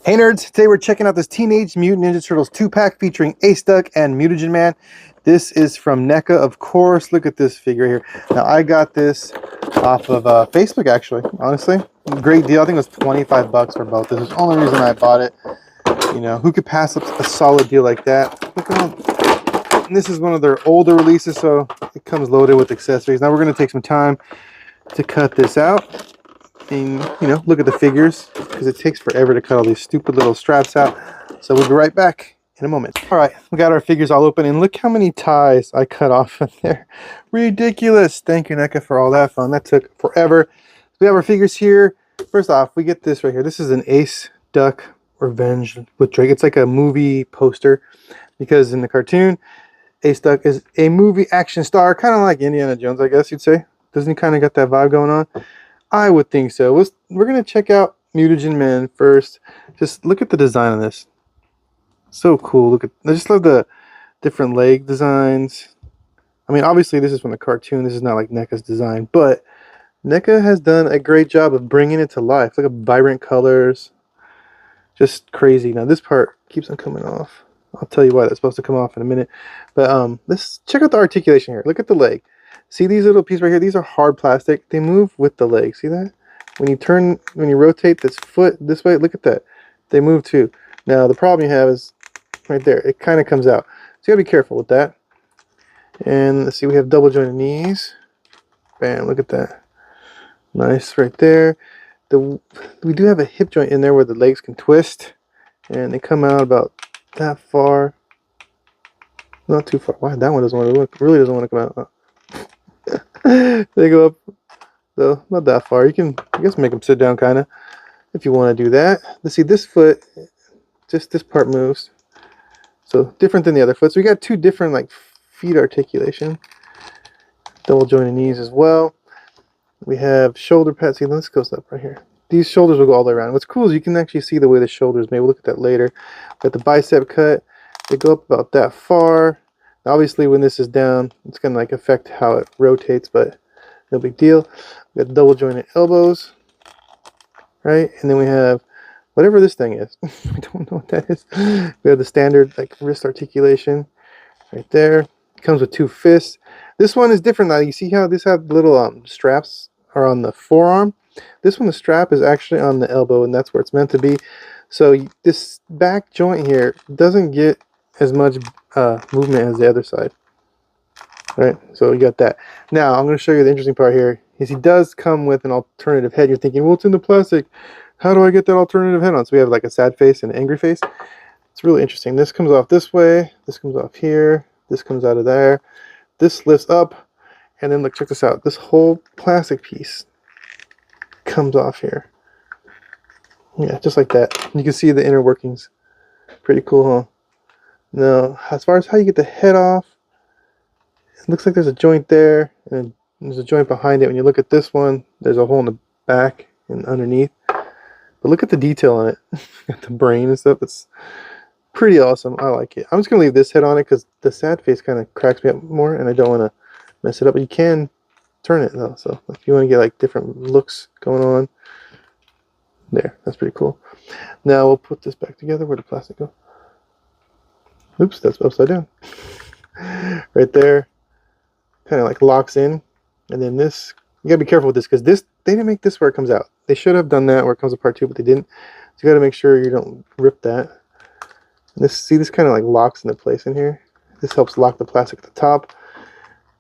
Hey nerds, today we're checking out this Teenage Mutant Ninja Turtles 2-pack featuring Ace Duck and Mutagen Man. This is from NECA, of course. Look at this figure here. Now I got this off of Facebook actually, honestly. Great deal. I think it was 25 bucks for both. This is the only reason I bought it. You know, who could pass up a solid deal like that? Look at all. And this is one of their older releases, so it comes loaded with accessories. Now we're going to take some time to cut this out. And, you know, look at the figures, because it takes forever to cut all these stupid little straps out. So we'll be right back in a moment. All right, we got our figures all open, and look how many ties I cut off of there. Ridiculous. Thank you, NECA, for all that fun. That took forever. We have our figures here. First off, we get this right here. This is an Ace Duck Revenge with Drake. It's like a movie poster, because in the cartoon, Ace Duck is a movie action star, kind of like Indiana Jones, I guess you'd say. Doesn't he kind of got that vibe going on? I would think so. We're going to check out Mutagen Man first. Just look at the design on this. So cool. Look at, I just love the different leg designs. I mean, obviously this is from the cartoon. This is not like NECA's design, but NECA has done a great job of bringing it to life. Look at vibrant colors. Just crazy. Now this part keeps on coming off. I'll tell you why that's supposed to come off in a minute. But let's check out the articulation here. Look at the leg. See these little pieces right here? These are hard plastic. They move with the leg. See that? When you rotate this foot this way, look at that. They move too. Now the problem you have is right there. It kind of comes out. So you gotta be careful with that. And let's see, we have double jointed knees. Bam, look at that. Nice right there. We do have a hip joint in there where the legs can twist. And they come out about that far. Not too far. Wow, that one doesn't want to look, really doesn't want to come out. They go up, though, not that far. You can, I guess, make them sit down, kind of, if you want to do that. Let's see, this foot, just this part moves. So, different than the other foot. So, we got two different, like, feet articulation. Double jointed knees as well. We have shoulder pads. See, this goes up right here. These shoulders will go all the way around. What's cool is you can actually see the way the shoulders, maybe we'll look at that later. Got the bicep cut. They go up about that far. Obviously, when this is down, it's going to like affect how it rotates, but no big deal. We got the double jointed elbows, right? And then we have whatever this thing is. I don't know what that is. We have the standard like wrist articulation right there. It comes with two fists. This one is different now. You see how this have little straps are on the forearm? This one, the strap is actually on the elbow, and that's where it's meant to be. So this back joint here doesn't get as much movement as the other side. Right, so you got that. Now I'm going to show you the interesting part here. Is he does come with an alternative head. You're thinking, well, it's in the plastic. How do I get that alternative head on? So we have like a sad face and an angry face. It's really interesting. This comes off this way. This comes off here. This comes out of there. This lifts up, and then look, check this out. This whole plastic piece comes off here. Yeah, just like that. You can see the inner workings. Pretty cool, huh? Now, as far as how you get the head off, it looks like there's a joint there, and there's a joint behind it. When you look at this one, there's a hole in the back and underneath. But look at the detail on it. Got the brain and stuff. It's pretty awesome. I like it. I'm just going to leave this head on it because the sad face kind of cracks me up more, and I don't want to mess it up. But you can turn it, though. So if you want to get like different looks going on, there. That's pretty cool. Now we'll put this back together. Where'd the plastic go? Oops, that's upside down. Right there. Kind of like locks in. And then this, you gotta be careful with this because this, they didn't make this where it comes out. They should have done that where it comes apart too, but they didn't. So you gotta make sure you don't rip that. And this, see, this kind of like locks into place in here. This helps lock the plastic at the top.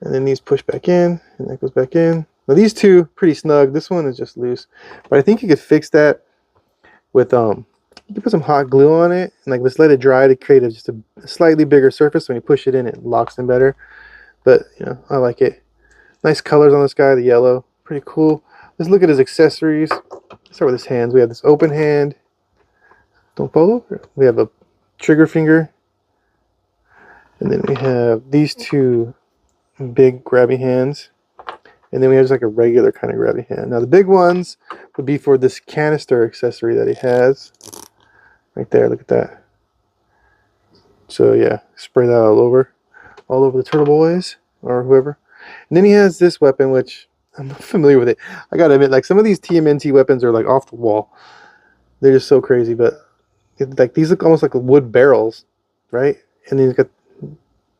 And then these push back in, and that goes back in. Now these two, pretty snug. This one is just loose. But I think you could fix that with, you can put some hot glue on it and like just let it dry to create just a slightly bigger surface. When you push it in, it locks in better. But you know, I like it. Nice colors on this guy, the yellow, pretty cool. Let's look at his accessories. Let's start with his hands. We have this open hand. Don't fall over. We have a trigger finger, and then we have these two big grabby hands, and then we have just like a regular kind of grabby hand. Now the big ones would be for this canister accessory that he has. Right there, look at that. So yeah, spray that all over the Turtle Boys or whoever. And then he has this weapon, which I'm not familiar with it. I gotta admit, like some of these TMNT weapons are like off the wall. They're just so crazy, but like these look almost like wood barrels, right? And then he's got,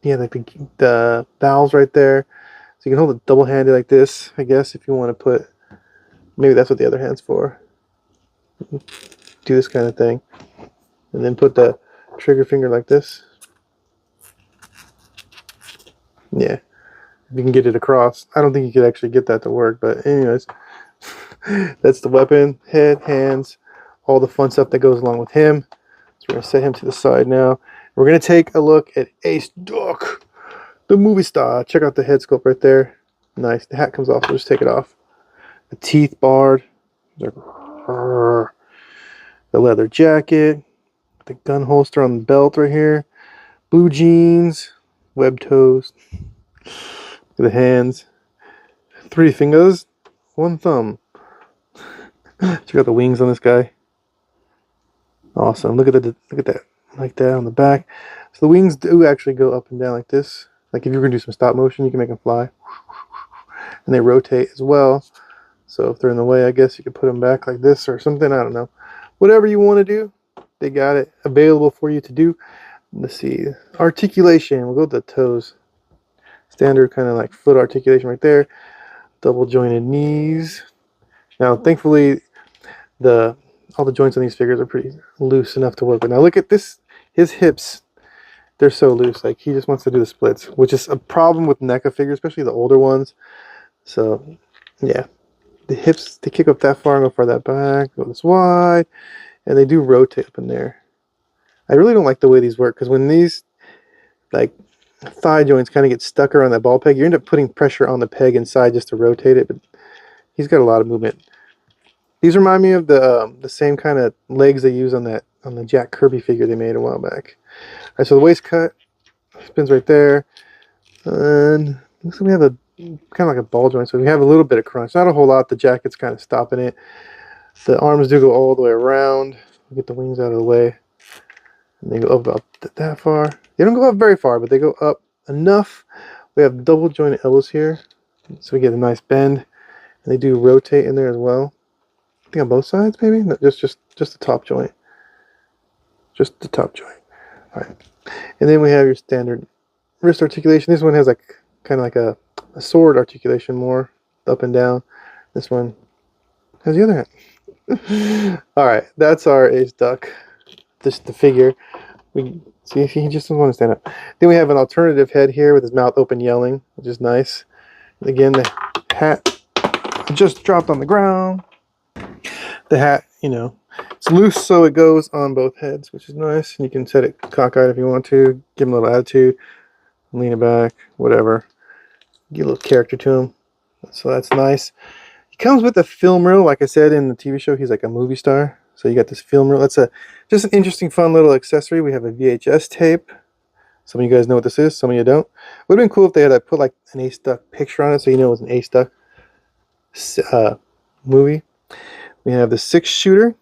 yeah, like the valves right there. So you can hold it double-handed like this, I guess, if you want to put, maybe that's what the other hand's for. Do this kind of thing. And then put the trigger finger like this. Yeah, if you can get it across. I don't think you could actually get that to work, but anyways, that's the weapon, head, hands, all the fun stuff that goes along with him. So we're going to set him to the side now. We're going to take a look at Ace Duck, the movie star. Check out the head sculpt right there. Nice. The hat comes off, so just take it off. The teeth barred. The leather jacket. The gun holster on the belt right here. Blue jeans. Web toes. The hands. 3 fingers. 1 thumb. Check out the wings on this guy. Awesome. Look at that. Like that on the back. So the wings do actually go up and down like this. Like if you're going to do some stop motion, you can make them fly. And they rotate as well. So if they're in the way, I guess you could put them back like this or something. I don't know. Whatever you want to do, they got it available for you to do. Let's see. Articulation. We'll go with the toes. Standard kind of like foot articulation right there. Double jointed knees. Now, thankfully, all the joints on these figures are pretty loose enough to work with. Now look at this. His hips, they're so loose. Like he just wants to do the splits, which is a problem with NECA figures, especially the older ones. So, yeah. The hips, they kick up that far and go far that back, go this wide, and they do rotate up in there. I really don't like the way these work, because when these like thigh joints kind of get stuck around that ball peg, you end up putting pressure on the peg inside just to rotate it, but he's got a lot of movement. These remind me of the same kind of legs they use on the Jack Kirby figure they made a while back. All right, so the waist cut spins right there, and looks like we have a kind of like a ball joint, so we have a little bit of crunch, not a whole lot. The jacket's kind of stopping it. The arms do go all the way around. Get the wings out of the way, and they go up about that far. They don't go up very far, but they go up enough. We have double jointed elbows here, so we get a nice bend, and they do rotate in there as well. I think on both sides, maybe. No, just the top joint. Just the top joint. All right, and then we have your standard wrist articulation. This one has like kind of like a sword articulation, more up and down. This one has the other hand. All right, that's our Ace Duck. This the figure. We see if he just doesn't want to stand up. Then we have an alternative head here with his mouth open, yelling, which is nice. And again, the hat just dropped on the ground. The hat, you know, it's loose, so it goes on both heads, which is nice. And you can set it cockeyed if you want to. Give him a little attitude. Lean it back, whatever. Get a little character to him. So that's nice. He comes with a film reel. Like I said in the TV show, he's like a movie star. So you got this film reel. That's just an interesting, fun little accessory. We have a VHS tape. Some of you guys know what this is. Some of you don't. Would have been cool if they had put like an Ace Duck picture on it, so you know it was an Ace Duck movie. We have the 6-shooter.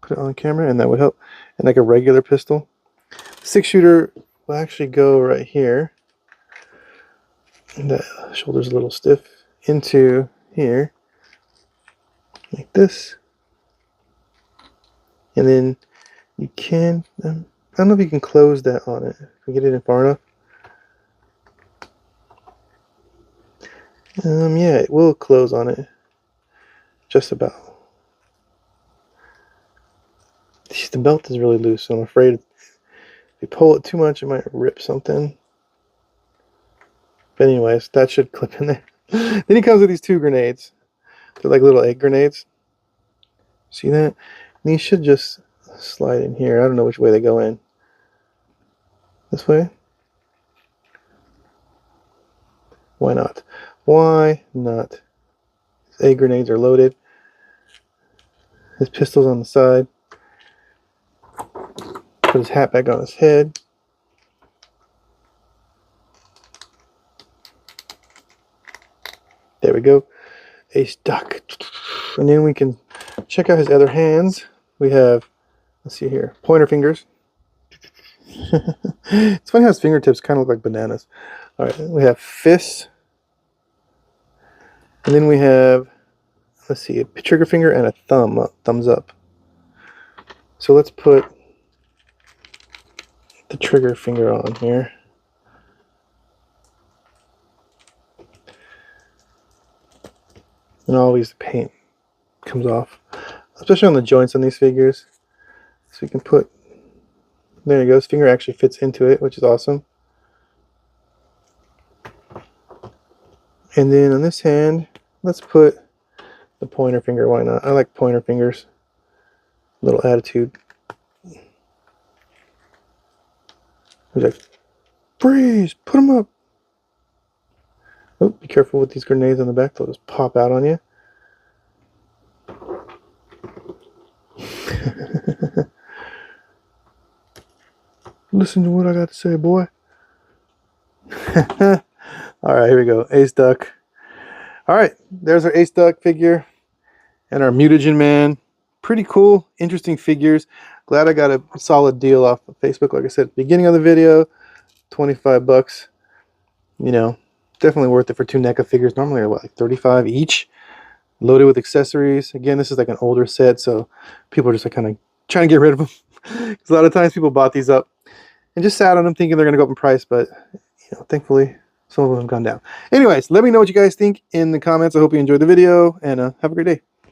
Put it on camera, and that would help. And like a regular pistol. 6-shooter will actually go right here. And the shoulder's a little stiff into here, like this. And then you can, I don't know if you can close that on it. If we get it in far enough. Yeah, it will close on it. Just about. The belt is really loose, so I'm afraid if you pull it too much, it might rip something. But anyways, that should clip in there. Then he comes with these 2 grenades. They're like little egg grenades. See that? And these should just slide in here. I don't know which way they go in. This way? Why not? Why not? His egg grenades are loaded. His pistol's on the side. Put his hat back on his head. There we go. Ace Duck. And then we can check out his other hands. We have, let's see here, pointer fingers. It's funny how his fingertips kind of look like bananas. All right, we have fists. And then we have, let's see, a trigger finger and a thumbs up. So let's put the trigger finger on here. And always the paint comes off, especially on the joints on these figures. So you can put, there you go, his finger actually fits into it, which is awesome. And then on this hand, let's put the pointer finger, why not? I like pointer fingers. Little attitude. He's like, freeze, put them up. Oh, be careful with these grenades on the back, they'll just pop out on you. Listen to what I got to say, boy. Alright, here we go. Ace Duck. Alright, there's our Ace Duck figure. And our Mutagen Man. Pretty cool, interesting figures. Glad I got a solid deal off of Facebook. Like I said at the beginning of the video, 25 bucks. You know, definitely worth it for 2 NECA figures. Normally they're what, like 35 each. Loaded with accessories. Again, this is like an older set, so people are just like kind of trying to get rid of them. Because a lot of times people bought these up and just sat on them thinking they're going to go up in price, but you know, thankfully some of them have gone down. Anyways, let me know what you guys think in the comments. I hope you enjoyed the video, and have a great day.